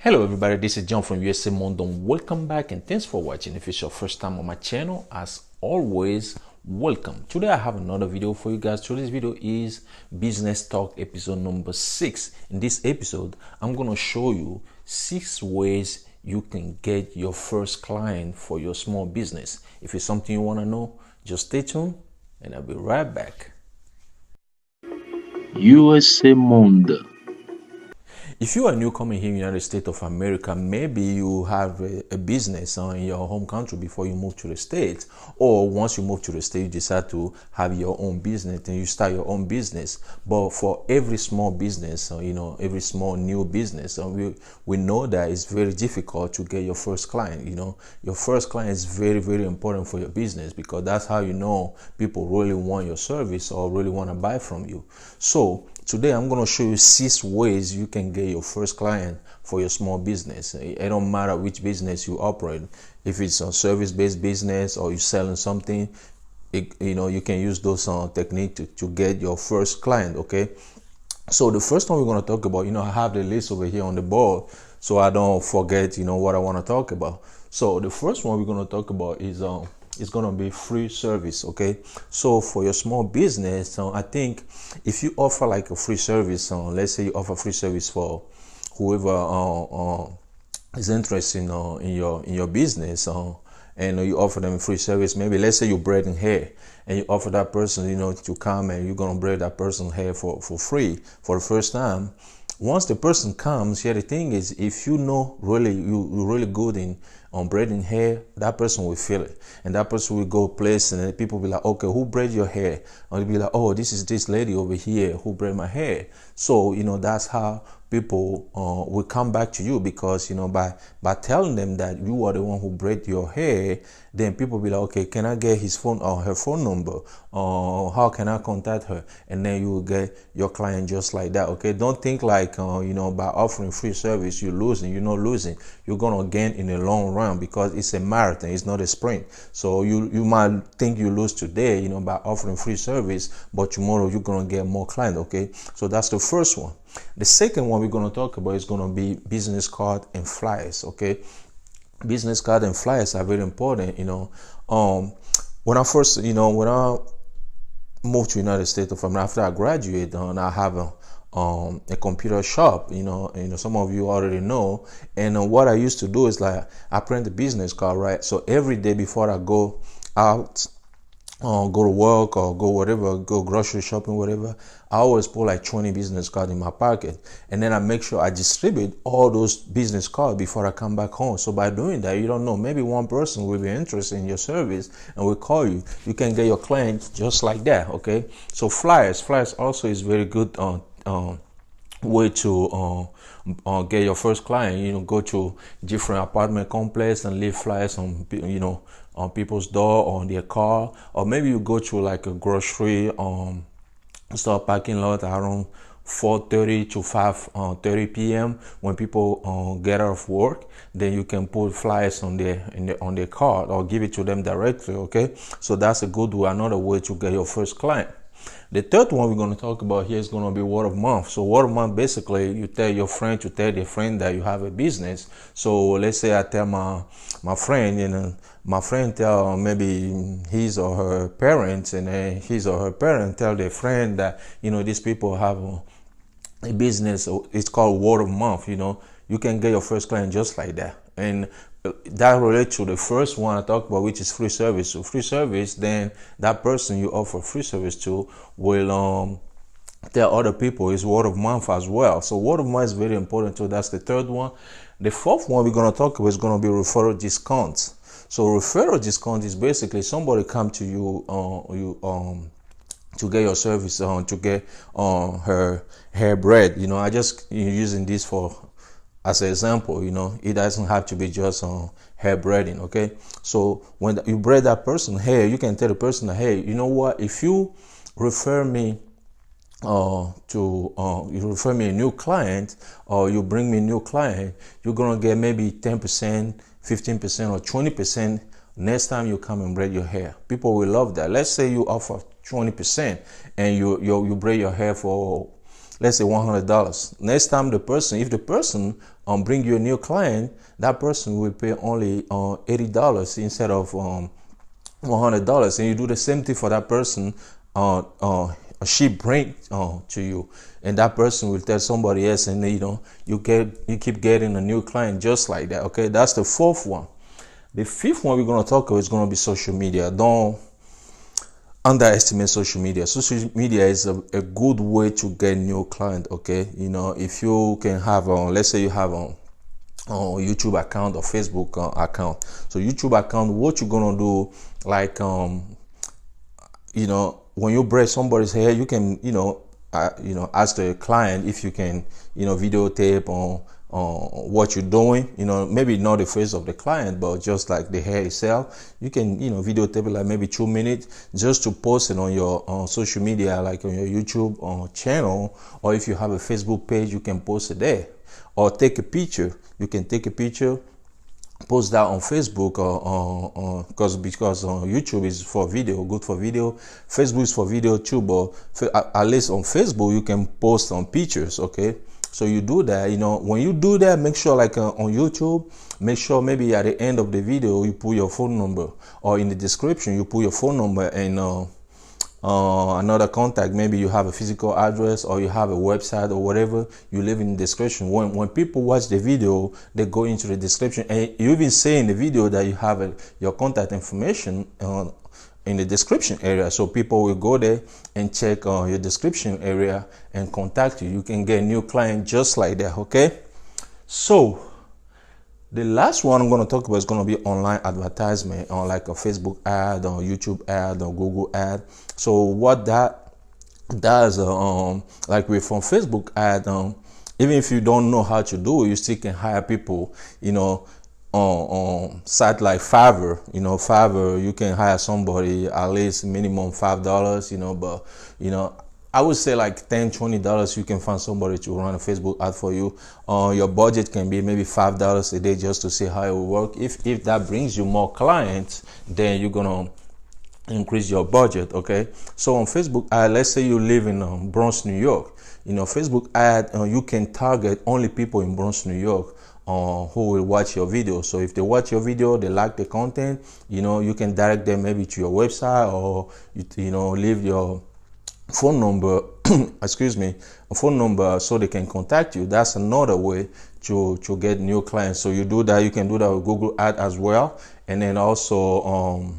Hello everybody, this is John from USA Mondon. Welcome back and thanks for watching. If it's your first time on my channel, as always, welcome. Today I have another video for you guys. Today's video is Business Talk episode number 6. In this episode, I'm going to show you 6 ways you can get your first client for your small business. If it's something you want to know, just stay tuned and I'll be right back. USA Mondon. If you are newcomer here in the United States of America, maybe you have a business in your home country before you move to the States, or once you move to the States, you decide to have your own business and you start your own business. But for every small business, every small new business, we know that it's very difficult to get your first client. Your first client is very, very important for your business because that's how you know people really want your service or really want to buy from you. So today I'm going to show you 6 ways you can get your first client for your small business. It don't matter which business you operate. If it's a service-based business or you're selling something, you can use those techniques to get your first client, okay? So the first one we're going to talk about, I have the list over here on the board so I don't forget, what I want to talk about. So the first one we're going to talk about is it's going to be free service, okay? So for your small business, I think if you offer like a free service, let's say you offer free service for whoever is interested in your business, and you offer them free service. Maybe let's say you're braiding hair and you offer that person, to come and you're going to braid that person's hair for free for the first time. Once the person comes, the thing is, if you know you're really good on braiding hair, that person will feel it, and that person will go place, and people will be like, okay, who braid your hair? And they'll be like, oh, this is this lady over here who braid my hair. So that's how people will come back to you, because by telling them that you are the one who braid your hair, then people will be like, okay, can I get his phone or her phone number, or how can I contact her? And then you will get your client just like that, okay? Don't think like by offering free service you're losing. You're not losing. You're gonna gain in the long run, because it's a marathon, it's not a sprint. So you might think you lose today by offering free service, but tomorrow you're gonna get more clients, okay? So that's the first one. The second one we're going to talk about is going to be business card and flyers, okay? Business card and flyers are very important. When I first, when I moved to United States of America, after I graduated, I have a computer shop, some of you already know. And what I used to do is like I print the business card, right? So every day before I go out, go to work or go whatever, go grocery shopping, whatever, I always put like 20 business cards in my pocket, and then I make sure I distribute all those business cards before I come back home. So by doing that, you don't know, maybe one person will be interested in your service and will call you. You can get your clients just like that, okay? So flyers also is very good way to get your first client. Go to different apartment complex and leave flyers on people's door or on their car, or maybe you go to like a grocery store parking lot around 4:30 to 5:30 p.m. when people get out of work. Then you can put flyers on their car or give it to them directly, okay? So that's a good way, another way to get your first client. The third one we're going to talk about here is going to be word of mouth. So word of mouth, basically, you tell your friend to tell their friend that you have a business. So let's say I tell my friend, my friend tell maybe his or her parents, and then his or her parent tell their friend that, these people have a business. It's called word of mouth. You can get your first client just like that. And that relates to the first one I talked about, which is free service. So free service, then that person you offer free service to will tell other people. Is word of mouth as well. So word of mouth is very important too. That's the third one. The fourth one we're going to talk about is going to be referral discounts. So referral discount is basically somebody come to you to get your service, to get her hair braid. I just using this as an example. It doesn't have to be just hair braiding, okay? So when you braid that person's hair, you can tell the person, hey, you know what, if you refer me you refer me a new client, or you bring me a new client, you're gonna get maybe 10%, 15%, or 20% next time you come and braid your hair. People will love that. Let's say you offer 20% and you braid your hair for, let's say, $100. Next time if the person bring you a new client, that person will pay only $80 instead of $100, and you do the same thing for that person. She bring to you, and that person will tell somebody else, and you keep getting a new client just like that. Okay, that's the fourth one. The fifth one we're going to talk about is going to be social media. Don't underestimate social media. Social media is a good way to get new client. Okay, if you can have let's say you have a YouTube account or Facebook account. So YouTube account, what you're gonna do, like when you break somebody's hair, you can ask the client if you can videotape on what you're doing. Maybe not the face of the client, but just like the hair itself. You can videotape it like maybe 2 minutes, just to post it on your social media, like on your YouTube channel, or if you have a Facebook page, you can post it there. Or take a picture. You can take a picture, post that on Facebook, because YouTube is for video, good for video. Facebook is for video too, but at least on Facebook you can post on pictures. Okay, so you do that. When you do that, make sure like on YouTube, make sure maybe at the end of the video you put your phone number, or in the description you put your phone number and another contact. Maybe you have a physical address, or you have a website, or whatever. You leave in the description. When people watch the video, they go into the description, and you even say in the video that you have your contact information in the description area, so people will go there and check your description area and contact you. You can get a new client just like that. Okay, so the last one I'm going to talk about is going to be online advertisement, on like a Facebook ad, or YouTube ad, or Google ad. So what that does, like with from Facebook ad, even if you don't know how to do it, you still can hire people, on site like Fiverr. Fiverr, you can hire somebody at least minimum $5, but I would say like $10-20 you can find somebody to run a Facebook ad for you. Your budget can be maybe $5 a day, just to see how it will work. If that brings you more clients, then you're gonna increase your budget. Okay, so on Facebook ad, let's say you live in Bronx, New York. Facebook ad, you can target only people in Bronx, New York, who will watch your video. So if they watch your video, they like the content, you can direct them maybe to your website, or leave your phone number a phone number, so they can contact you. That's another way to get new clients. So you do that. You can do that with Google ad as well. And then also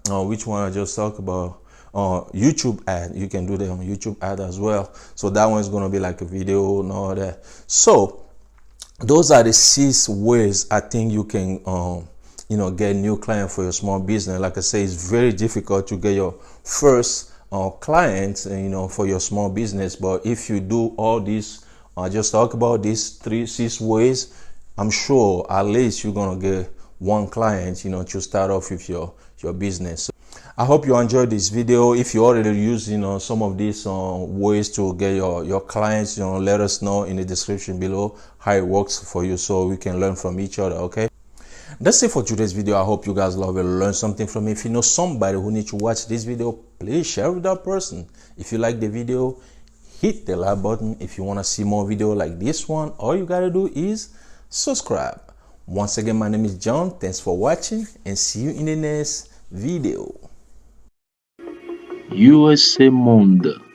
which one I just talked about, YouTube ad. You can do that on YouTube ad as well. So that one is going to be like a video and all that. So those are the 6 ways I think you can get new client for your small business. Like I say, it's very difficult to get your first clients for your small business, but if you do all these, just talk about these 6 ways, I'm sure at least you're gonna get one client to start off with your business. I hope you enjoyed this video. If you already use some of these ways to get your clients, let us know in the description below how it works for you, so we can learn from each other. Okay, that's it for today's video. I hope you guys love it, learn something from it. If you know somebody who needs to watch this video, please share with that person. If you like the video, hit the like button. If you want to see more video like this one, all you gotta do is subscribe. Once again, my name is John. Thanks for watching, and see you in the next video. USA Monde.